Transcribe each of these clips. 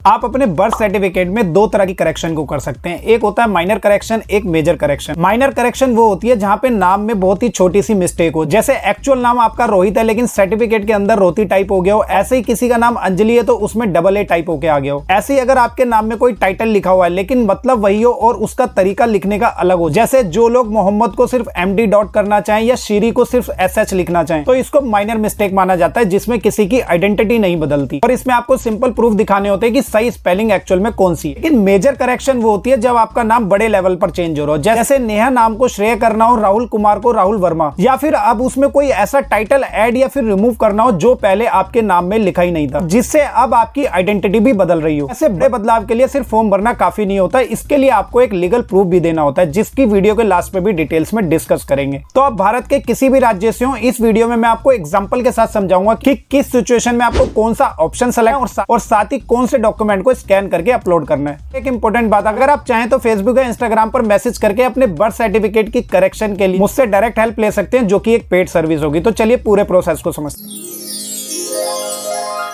आप अपने birth certificate में दो तरह की करेक्शन को कर सकते हैं। एक होता है माइनर करेक्शन, एक मेजर करेक्शन। माइनर करेक्शन वो होती है जहां पे नाम में बहुत ही छोटी सी मिस्टेक हो, जैसे एक्चुअल नाम आपका रोहित है लेकिन सर्टिफिकेट के अंदर रोती टाइप हो गया हो। ऐसे ही किसी का नाम अंजलि है तो उसमें डबल ए टाइप होके आ गया हो। ऐसे ही अगर आपके नाम में कोई टाइटल लिखा हुआ है लेकिन मतलब वही हो और उसका तरीका लिखने का अलग हो, जैसे जो लोग मोहम्मद को सिर्फ MD डॉट करना चाहें या शीरी को सिर्फ SH लिखना चाहें, तो इसको माइनर मिस्टेक माना जाता है जिसमें किसी की आइडेंटिटी नहीं बदलती और इसमें आपको सिंपल प्रूफ दिखाने होते हैं कि सही स्पेलिंग एक्चुअल में कौन सी है। लेकिन मेजर करेक्शन वो होती है जब आपका नाम बड़े लेवल पर चेंज हो रहा हो, जैसे नेहा नाम को श्रेय करना हो, राहुल कुमार को राहुल वर्मा, या फिर अब उसमें कोई ऐसा टाइटल ऐड या फिर रिमूव करना हो जो पहले आपके नाम में लिखा ही नहीं था, जिससे अब आपकी आइडेंटिटी भी बदल रही हो। ऐसे बड़े बदलाव के लिए सिर्फ फॉर्म भरना काफी नहीं होता, इसके लिए आपको एक लीगल प्रूफ भी देना होता है, जिसकी वीडियो के लास्ट में भी डिटेल्स में डिस्कस करेंगे। तो अब भारत के किसी भी राज्य से हो, इस वीडियो में मैं आपको एग्जांपल के साथ समझाऊंगा कि किस सिचुएशन में आपको कौन सा ऑप्शन सेलेक्ट और साथ ही कौन से डॉक्यूमेंट को स्कैन करके अपलोड करना है। एक इंपॉर्टेंट बात, अगर आप चाहें तो फेसबुक या इंस्टाग्राम पर मैसेज करके अपने बर्थ सर्टिफिकेट की करेक्शन के लिए मुझसे डायरेक्ट हेल्प ले सकते हैं, जो कि एक पेड सर्विस होगी। तो चलिए पूरे प्रोसेस को समझते हैं।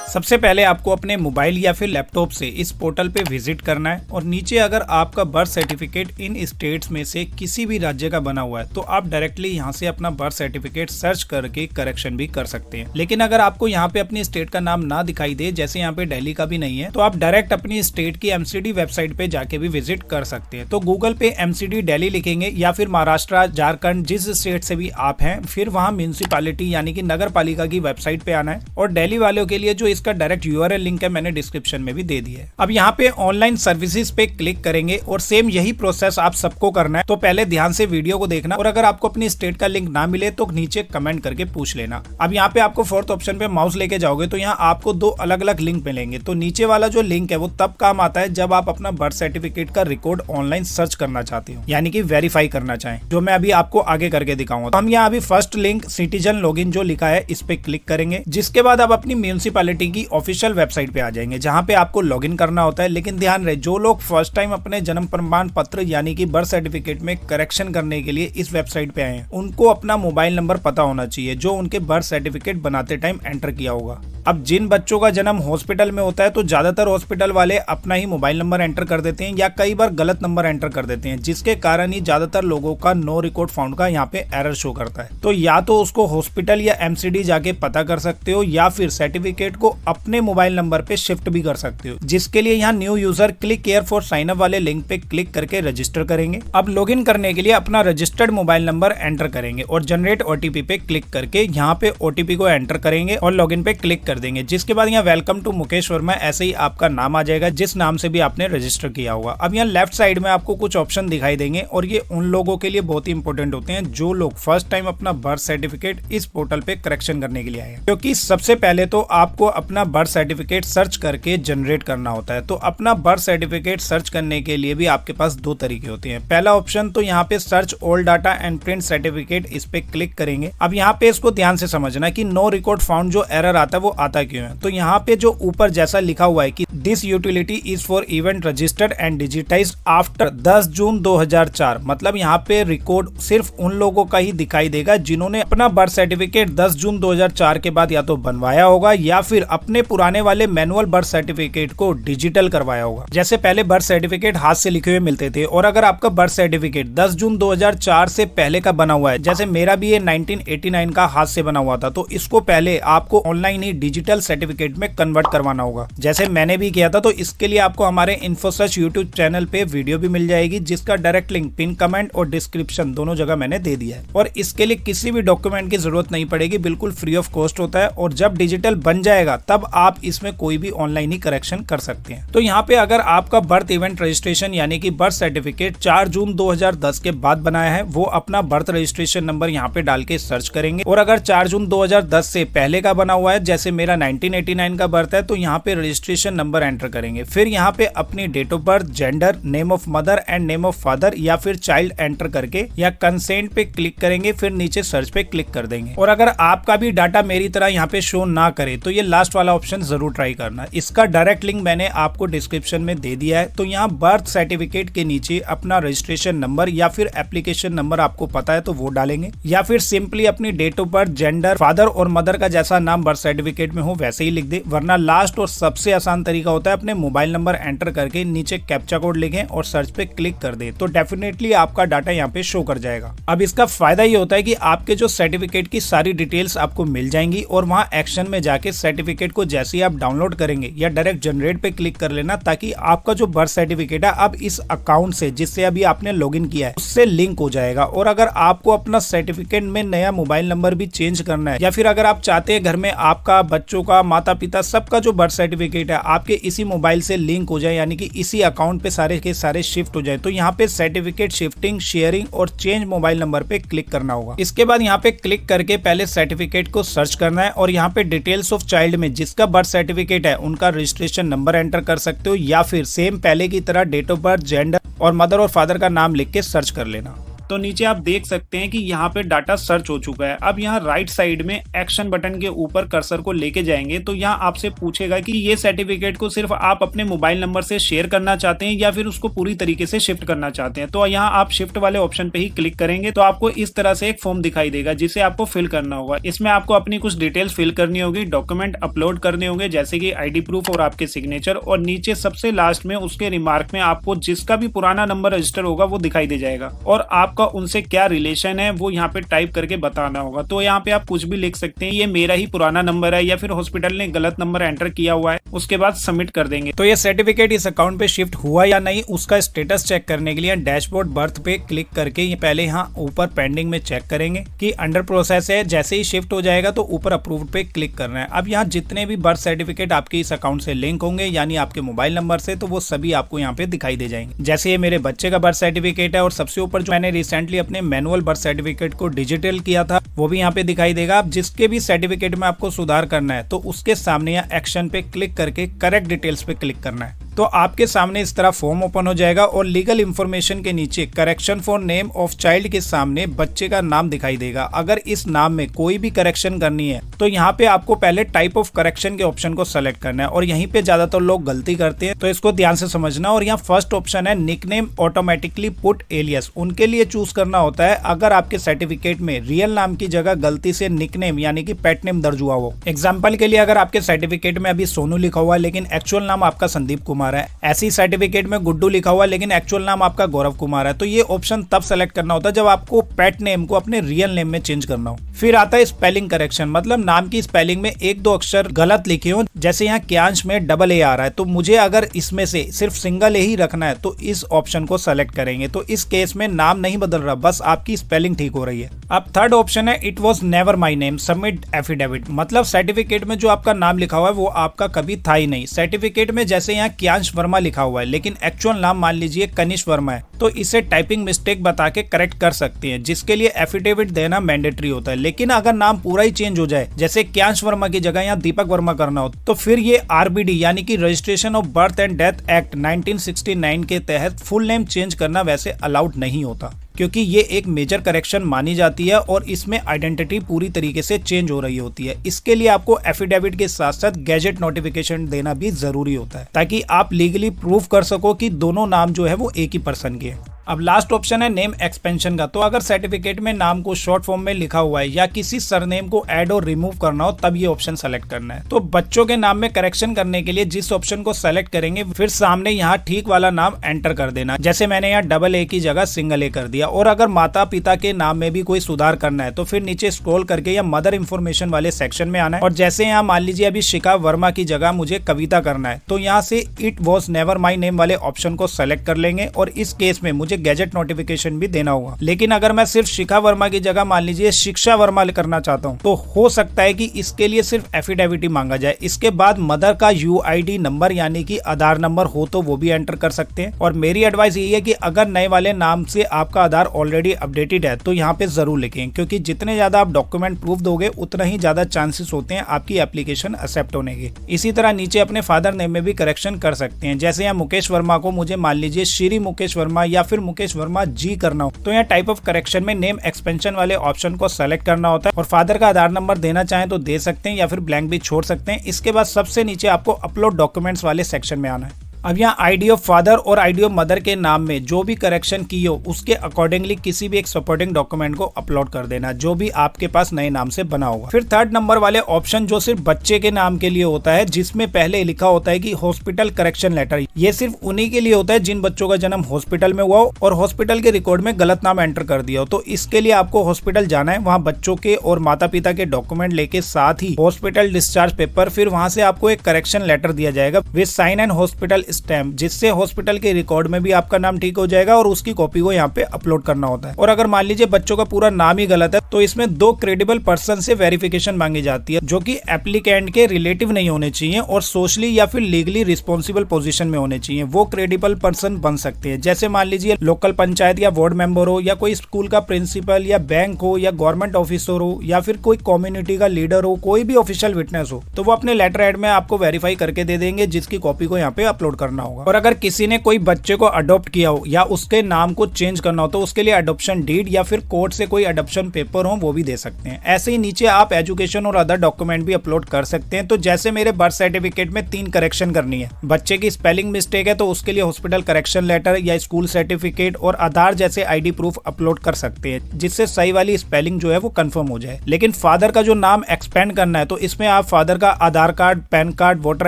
सबसे पहले आपको अपने मोबाइल या फिर लैपटॉप से इस पोर्टल पे विजिट करना है और नीचे अगर आपका बर्थ सर्टिफिकेट इन स्टेट्स में से किसी भी राज्य का बना हुआ है तो आप डायरेक्टली यहाँ से अपना बर्थ सर्टिफिकेट सर्च करके करेक्शन भी कर सकते हैं। लेकिन अगर आपको यहाँ पे अपनी स्टेट का नाम ना दिखाई दे, जैसे यहाँ पे दिल्ली का भी नहीं है, तो आप डायरेक्ट अपनी स्टेट की MCD वेबसाइट पे जाके भी विजिट कर सकते हैं। तो गूगल पे MCD दिल्ली लिखेंगे या फिर महाराष्ट्र, झारखंड, जिस स्टेट से भी आप हैं, फिर वहाँ म्यूनिसिपालिटी यानी कि नगर पालिका की वेबसाइट पे आना है। और दिल्ली वालों के लिए जो इसका डायरेक्ट URL लिंक है मैंने डिस्क्रिप्शन में भी दे दिया है। अब यहाँ पे ऑनलाइन सर्विसेज पे क्लिक करेंगे और सेम यही प्रोसेस आप सबको करना है। तो पहले ध्यान से वीडियो को देखना और अगर आपको अपनी स्टेट का लिंक ना मिले तो नीचे कमेंट करके पूछ लेना। अब यहाँ पे आपको फोर्थ ऑप्शन पे माउस लेके जाओगे तो यहाँ आपको दो अलग अलग लिंक मिलेंगे। तो नीचे वाला जो लिंक है वो तब काम आता है जब आप अपना बर्थ सर्टिफिकेट का रिकॉर्ड ऑनलाइन सर्च करना चाहते हो, यानी कि वेरीफाई करना चाहें, जो मैं अभी आपको आगे करके दिखाऊंगा। तो हम यहाँ अभी फर्स्ट लिंक सिटीजन लॉगिन जो लिखा है इस पे क्लिक करेंगे, जिसके बाद आप अपनी म्यूनिसिपैलिटी की ऑफिशियल वेबसाइट पे आ जाएंगे जहां पे आपको लॉगिन करना होता है। लेकिन ध्यान रहे, जो लोग फर्स्ट टाइम अपने जन्म प्रमाण पत्र यानी कि बर्थ सर्टिफिकेट में करेक्शन करने के लिए इस वेबसाइट पे आए हैं, उनको अपना मोबाइल नंबर पता होना चाहिए जो उनके बर्थ सर्टिफिकेट बनाते टाइम एंटर किया होगा। अब जिन बच्चों का जन्म हॉस्पिटल में होता है तो ज्यादातर हॉस्पिटल वाले अपना ही मोबाइल नंबर एंटर कर देते हैं या कई बार गलत नंबर एंटर कर देते हैं, जिसके कारण ही ज्यादातर लोगों का नो रिकॉर्ड फाउंड का यहाँ पे एरर शो करता है। तो या तो उसको हॉस्पिटल या MCD जाके पता कर सकते हो या फिर सर्टिफिकेट को अपने मोबाइल नंबर पे शिफ्ट भी कर सकते हो, जिसके लिए यहाँ new user click here for sign up वाले लिंक पे क्लिक करके रजिस्टर करेंगे। अब लॉगिन करने के लिए अपना रजिस्टर्ड मोबाइल नंबर एंटर करेंगे और जनरेट OTP पे क्लिक करके यहाँ पे OTP को एंटर करेंगे और लॉगिन पे क्लिक कर देंगे। जिसके बाद यहाँ वेलकम टू मुकेश वर्मा ऐसे ही आपका नाम आ जाएगा जिस नाम से भी आपने रजिस्टर किया होगा। अब यहाँ लेफ्ट साइड में आपको कुछ ऑप्शन दिखाई देंगे और ये उन लोगों के लिए बहुत ही इंपॉर्टेंट होते हैं जो लोग फर्स्ट टाइम अपना बर्थ सर्टिफिकेट इस पोर्टल पे करेक्शन करने के लिए आए हैं, क्योंकि सबसे पहले तो आपको अपना बर्थ सर्टिफिकेट सर्च करके जनरेट करना होता है। तो अपना बर्थ सर्टिफिकेट सर्च करने के लिए भी आपके पास दो तरीके होते हैं। पहला ऑप्शन तो यहाँ पे search all data and print certificate, इस पे क्लिक करेंगे। अब यहाँ पे इसको ध्यान से समझना कि नो रिकॉर्ड फाउंड जो एरर आता है वो आता क्यों है। तो यहाँ पे जो ऊपर जैसा लिखा हुआ है कि this utility is for event registered and digitised after 10 जून 2004, मतलब यहाँ पे रिकॉर्ड सिर्फ उन लोगों का ही दिखाई देगा जिन्होंने अपना बर्थ सर्टिफिकेट 10 जून 2004 के बाद या तो बनवाया होगा या फिर अपने पुराने वाले मैनुअल बर्थ सर्टिफिकेट को डिजिटल करवाया होगा। जैसे पहले बर्थ सर्टिफिकेट हाथ से लिखे हुए मिलते थे और अगर आपका बर्थ सर्टिफिकेट 10 जून 2004 से पहले का बना हुआ है, जैसे मेरा भी ये 1989 का हाथ से बना हुआ था, तो इसको पहले आपको ऑनलाइन ही डिजिटल सर्टिफिकेट में कन्वर्ट करवाना होगा, जैसे मैंने भी किया था। तो इसके लिए आपको हमारे इन्फोसर्च यूट्यूब चैनल पे वीडियो भी मिल जाएगी, जिसका डायरेक्ट लिंक पिन कमेंट और डिस्क्रिप्शन दोनों जगह मैंने दे दिया है। और इसके लिए किसी भी डॉक्यूमेंट की जरूरत नहीं पड़ेगी, बिल्कुल फ्री ऑफ कॉस्ट होता है और जब डिजिटल बन जाएगा तब आप इसमें कोई भी ऑनलाइन ही करेक्शन कर सकते हैं। तो यहाँ पे अगर आपका बर्थ इवेंट रजिस्ट्रेशन यानी कि बर्थ सर्टिफिकेट 4 जून 2010 के बाद बनाया है, वो अपना बर्थ रजिस्ट्रेशन नंबर यहाँ पे डाल के सर्च करेंगे। और अगर 4 जून 2010 से पहले का बना हुआ है, जैसे मेरा 1989 का बर्थ है, तो यहाँ पे रजिस्ट्रेशन नंबर एंटर करेंगे। फिर यहाँ पे अपनी date of birth, gender, name of mother and name of father या फिर चाइल्ड एंटर करके या कंसेंट पे क्लिक करेंगे। फिर नीचे सर्च पे क्लिक कर देंगे। और अगर आपका भी डाटा मेरी तरह यहाँ पे शो ना करे तो ये लास्ट वाला ऑप्शन जरूर ट्राई करना। इसका डायरेक्ट लिंक मैंने आपको डिस्क्रिप्शन में दे दिया है। तो यहाँ बर्थ सर्टिफिकेट के नीचे अपना रजिस्ट्रेशन नंबर या फिर एप्लीकेशन नंबर आपको पता है तो वो डालेंगे, या फिर सिंपली अपनी date of birth, gender, father और मदर का जैसा नाम बर्थ सर्टिफिकेट में हो वैसे ही लिख दे। वरना लास्ट और सबसे आसान तरीका तरीका होता है अपने मोबाइल नंबर एंटर करके नीचे कैप्चा कोड लिखें और सर्च पे क्लिक कर दें, तो डेफिनेटली आपका डाटा यहाँ पे शो कर जाएगा। अब इसका फायदा ये होता है कि आपके जो सर्टिफिकेट की सारी डिटेल्स आपको मिल जाएंगी और वहाँ एक्शन में जाके सर्टिफिकेट को जैसे ही आप डाउनलोड करेंगे या डायरेक्ट जनरेट पे क्लिक कर लेना, ताकि आपका जो बर्थ सर्टिफिकेट है अब इस अकाउंट से जिससे अभी आपने लॉगिन किया है उससे लिंक हो जाएगा। और अगर आपको अपना सर्टिफिकेट में नया मोबाइल नंबर भी चेंज करना है या फिर अगर आप चाहते हैं घर में आपका, बच्चों का, माता पिता सबका जो बर्थ सर्टिफिकेट है आपके इसी मोबाइल से लिंक हो जाए, यानी कि इसी अकाउंट पे सारे के सारे शिफ्ट हो जाए, तो यहाँ पे सर्टिफिकेट शिफ्टिंग, शेयरिंग और चेंज मोबाइल नंबर पे क्लिक करना होगा। इसके बाद यहाँ पे क्लिक करके पहले सर्टिफिकेट को सर्च करना है और यहाँ पे डिटेल्स ऑफ चाइल्ड में जिसका बर्थ सर्टिफिकेट है उनका रजिस्ट्रेशन नंबर एंटर कर सकते हो या फिर सेम पहले की तरह डेट ऑफ बर्थ, जेंडर और मदर और फादर का नाम लिख के सर्च कर लेना। तो नीचे आप देख सकते हैं कि यहाँ पे डाटा सर्च हो चुका है। अब यहाँ राइट साइड में एक्शन बटन के ऊपर कर्सर को लेके जाएंगे तो यहाँ आपसे पूछेगा कि ये सर्टिफिकेट को सिर्फ आप अपने मोबाइल नंबर से शेयर करना चाहते हैं या फिर उसको पूरी तरीके से शिफ्ट करना चाहते हैं। तो यहाँ आप शिफ्ट वाले ऑप्शन पे ही क्लिक करेंगे तो आपको इस तरह से एक फॉर्म दिखाई देगा जिसे आपको फिल करना होगा। इसमें आपको अपनी कुछ डिटेल्स फिल करनी होगी, डॉक्यूमेंट अपलोड करने होंगे जैसे कि ID प्रूफ और आपके सिग्नेचर, और नीचे सबसे लास्ट में उसके रिमार्क में आपको जिसका भी पुराना नंबर रजिस्टर होगा वो दिखाई दे जाएगा और आपका उनसे क्या रिलेशन है वो यहाँ पे टाइप करके बताना होगा। तो यहाँ पे आप कुछ भी लिख सकते हैं, ये मेरा ही पुराना नंबर है या फिर हॉस्पिटल ने गलत नंबर एंटर किया हुआ है, उसके बाद सबमिट कर देंगे। तो ये सर्टिफिकेट इस अकाउंट पे शिफ्ट हुआ या नहीं उसका स्टेटस चेक करने के लिए डैशबोर्ड बर्थ पे क्लिक करके ये पहले यहाँ ऊपर पेंडिंग में चेक करेंगे कि अंडर प्रोसेस है। जैसे ही शिफ्ट हो जाएगा तो ऊपर अप्रूव्ड पे क्लिक करना है। अब यहाँ जितने भी बर्थ सर्टिफिकेट आपके इस अकाउंट से लिंक होंगे यानी आपके मोबाइल नंबर से, तो वो सभी आपको यहाँ पे दिखाई दे जाएंगे। जैसे ये मेरे बच्चे का बर्थ सर्टिफिकेट है और सबसे ऊपर जो मैंने रिसेंटली अपने मैनुअल बर्थ सर्टिफिकेट को डिजिटल किया था वो भी यहाँ पे दिखाई देगा। अब जिसके भी सर्टिफिकेट में आपको सुधार करना है तो उसके सामने यहाँ एक्शन पे क्लिक करके करेक्ट डिटेल्स पे क्लिक करना है। तो आपके सामने इस तरह फॉर्म ओपन हो जाएगा और लीगल इंफॉर्मेशन के नीचे correction for name of child के सामने बच्चे का नाम दिखाई देगा। अगर इस नाम में कोई भी करेक्शन करनी है तो यहाँ पे आपको पहले टाइप ऑफ करेक्शन के ऑप्शन को सेलेक्ट करना है और यहीं पे ज्यादातर लोग गलती करते हैं तो इसको ध्यान से समझना। और यहाँ फर्स्ट ऑप्शन है निकनेम ऑटोमेटिकली पुट एलियस, उनके लिए चूज करना होता है अगर आपके सर्टिफिकेट में रियल नाम की जगह गलती से निकनेम यानी कि पेट नेम दर्ज हुआ हो। एग्जाम्पल के लिए अगर आपके सर्टिफिकेट में अभी सोनू लिखा हुआ है लेकिन एक्चुअल नाम आपका संदीप कुमार है, ऐसी सर्टिफिकेट में गुड्डू लिखा हुआ लेकिन एक्चुअल नाम आपका गौरव कुमार है, तो ये ऑप्शन तब सेलेक्ट करना होता है जब आपको पेट नेम को अपने रियल नेम में चेंज करना हो। फिर आता है स्पेलिंग करेक्शन, मतलब नाम की स्पेलिंग में एक दो अक्षर गलत लिखे हो, जैसे यहाँ क्यांश में डबल ए आ रहा है तो मुझे अगर इसमें से सिर्फ सिंगल ए ही रखना है तो इस ऑप्शन को सेलेक्ट करेंगे। तो इस केस में नाम नहीं बदल रहा, बस आपकी स्पेलिंग ठीक हो रही है। अब थर्ड ऑप्शन है it was never my name, submit affidavit, मतलब सर्टिफिकेट में जो आपका नाम लिखा हुआ है वो आपका कभी था ही नहीं। सर्टिफिकेट में जैसे यहाँ क्यांश वर्मा लिखा हुआ है लेकिन एक्चुअल नाम मान लीजिए कनिष्क वर्मा है, तो इसे टाइपिंग मिस्टेक बता के करेक्ट कर सकते हैं, जिसके लिए एफिडेविट देना मैंडेटरी होता है। लेकिन अगर नाम पूरा ही चेंज हो जाए, जैसे क्यांश वर्मा की जगह यहाँ दीपक वर्मा करना हो, तो फिर ये RBD यानी कि registration of birth and death act 1969 के तहत फुल नेम चेंज करना वैसे अलाउड नहीं होता, क्योंकि ये एक मेजर करेक्शन मानी जाती है और इसमें आइडेंटिटी पूरी तरीके से चेंज हो रही होती है। इसके लिए आपको एफिडेविट के साथ साथ गैजेट नोटिफिकेशन देना भी जरूरी होता है ताकि आप लीगली प्रूव कर सको कि दोनों नाम जो है वो एक ही पर्सन के हैं। अब लास्ट ऑप्शन है नेम एक्सपेंशन का, तो अगर सर्टिफिकेट में नाम को शॉर्ट फॉर्म में लिखा हुआ है या किसी सरनेम को ऐड और रिमूव करना हो तब ये ऑप्शन सेलेक्ट करना है। तो बच्चों के नाम में करेक्शन करने के लिए जिस ऑप्शन को सेलेक्ट करेंगे फिर सामने यहाँ ठीक वाला नाम एंटर कर देना, जैसे मैंने यहाँ डबल ए की जगह सिंगल ए कर दिया। और अगर माता पिता के नाम में भी कोई सुधार करना है तो फिर नीचे स्क्रॉल करके या मदर इन्फॉर्मेशन वाले सेक्शन में आना है और जैसे यहाँ मान लीजिए अभी शिखा वर्मा की जगह मुझे कविता करना है तो यहाँ से it was never my name वाले ऑप्शन को सेलेक्ट कर लेंगे और इस केस में मुझे गैजेट नोटिफिकेशन भी देना होगा। लेकिन अगर मैं सिर्फ शिखा वर्मा की जगह मान लीजिए शिक्षा वर्मा करना चाहता हूँ तो हो सकता है कि इसके लिए सिर्फ एफिडेविट मांगा जाए। इसके बाद मदर का UID नंबर यानी कि आधार नंबर हो तो वो भी एंटर कर सकते हैं। और मेरी एडवाइस यही है कि अगर नए वाले नाम से आपका आधार ऑलरेडी अपडेटेड है तो यहाँ पे जरूर लिखें, क्योंकि जितने ज्यादा आप डॉक्यूमेंट प्रूफ दोगे उतना ही ज्यादा चांसेस होते हैं आपकी एप्लीकेशन एक्सेप्ट होने के। इसी तरह नीचे अपने फादर नेम में भी करेक्शन कर सकते हैं, जैसे यहाँ मुकेश वर्मा को मुझे मान लीजिए श्री मुकेश वर्मा या फिर मुकेश वर्मा जी करना हो तो यहाँ टाइप ऑफ करेक्शन में नेम एक्सपेंशन वाले ऑप्शन को सेलेक्ट करना होता है और फादर का आधार नंबर देना चाहें तो दे सकते हैं या फिर ब्लैंक भी छोड़ सकते हैं। इसके बाद सबसे नीचे आपको अपलोड डॉक्यूमेंट्स वाले सेक्शन में आना है। अब यहाँ आईडी ऑफ फादर और आईडी ऑफ मदर के नाम में जो भी करेक्शन की हो उसके अकॉर्डिंगली किसी भी एक सपोर्टिंग डॉक्यूमेंट को अपलोड कर देना जो भी आपके पास नए नाम से बना होगा। फिर थर्ड नंबर वाले ऑप्शन जो सिर्फ बच्चे के नाम के लिए होता है, जिसमें पहले लिखा होता है कि हॉस्पिटल करेक्शन लेटर, ये सिर्फ उन्हीं के लिए होता है जिन बच्चों का जन्म हॉस्पिटल में हुआ हो और हॉस्पिटल के रिकॉर्ड में गलत नाम एंटर कर दिया हो। तो इसके लिए आपको हॉस्पिटल जाना है, वहाँ बच्चों के और माता पिता के डॉक्यूमेंट लेके साथ ही हॉस्पिटल डिस्चार्ज पेपर, फिर वहाँ से आपको एक करेक्शन लेटर दिया जाएगा with sign and hospital stamp, जिससे हॉस्पिटल के रिकॉर्ड में भी आपका नाम ठीक हो जाएगा और उसकी कॉपी को यहाँ पे अपलोड करना होता है। और अगर मान लीजिए बच्चों का पूरा नाम ही गलत है तो इसमें 2 क्रेडिबल पर्सन से वेरिफिकेशन मांगी जाती है जो कि एप्लीकेंट के रिलेटिव नहीं होने चाहिए और सोशली या फिर लीगली रिस्पॉन्सिबल पोजीशन में होने चाहिए। वो क्रेडिबल पर्सन बन सकते हैं, जैसे मान लीजिए लोकल पंचायत या वार्ड मेंबर हो या कोई स्कूल का प्रिंसिपल या बैंक हो या गवर्नमेंट ऑफिसर हो या फिर कोई कम्युनिटी का लीडर हो, कोई भी ऑफिशियल विटनेस हो, तो वो अपने लेटर हेड में आपको वेरीफाई करके दे देंगे जिसकी कॉपी को यहाँ पे अपलोड करना होगा। और अगर किसी ने कोई बच्चे को अडॉप्ट किया हो या उसके नाम को चेंज करना हो तो उसके लिए अडॉप्शन डीड या फिर कोर्ट से कोई अडॉप्शन पेपर हो वो भी दे सकते हैं। ऐसे ही नीचे आप एजुकेशन और अदर डॉक्यूमेंट भी अपलोड कर सकते हैं। तो जैसे मेरे बर्थ सर्टिफिकेट में 3 करेक्शन करनी है, बच्चे की स्पेलिंग मिस्टेक है तो उसके लिए हॉस्पिटल करेक्शन लेटर या स्कूल सर्टिफिकेट और आधार जैसे आईडी प्रूफ अपलोड कर सकते हैं जिससे सही वाली स्पेलिंग जो है वो कंफर्म हो जाए। लेकिन फादर का जो नाम एक्सपेंड करना है तो इसमें आप फादर का Aadhaar card, PAN card, voter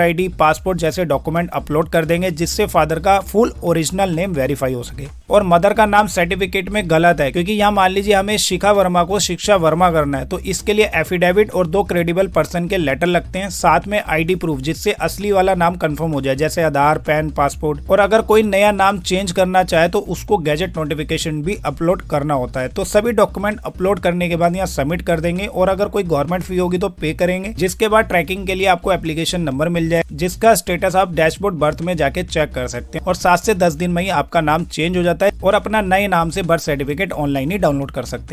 ID, passport जैसे डॉक्यूमेंट अपलोड कर देंगे जिससे फादर का फुल ओरिजिनल नेम वेरीफाई हो सके। और मदर का नाम सर्टिफिकेट में गलत है क्योंकि यहाँ मान लीजिए हमें शिखा वर्मा को शिक्षा वर्मा करना है तो इसके लिए एफिडेविट और 2 क्रेडिबल पर्सन के लेटर लगते हैं, साथ में आईडी प्रूफ जिससे असली वाला नाम कंफर्म हो जाए जैसे आधार, पैन, पासपोर्ट। और अगर कोई नया नाम चेंज करना चाहे तो उसको गैजेट नोटिफिकेशन भी अपलोड करना होता है। तो सभी डॉक्यूमेंट अपलोड करने के बाद यहाँ सबमिट कर देंगे और अगर कोई गवर्नमेंट फी होगी तो पे करेंगे, जिसके बाद ट्रैकिंग के लिए आपको एप्लीकेशन नंबर मिल जाए जिसका स्टेटस आप डैशबोर्ड बर्थ में जाके चेक कर सकते हैं और 7 से 10 दिन में ही आपका नाम चेंज हो जाता है और अपना नए नाम से बर्थ सर्टिफिकेट ऑनलाइन ही डाउनलोड कर सकते हैं।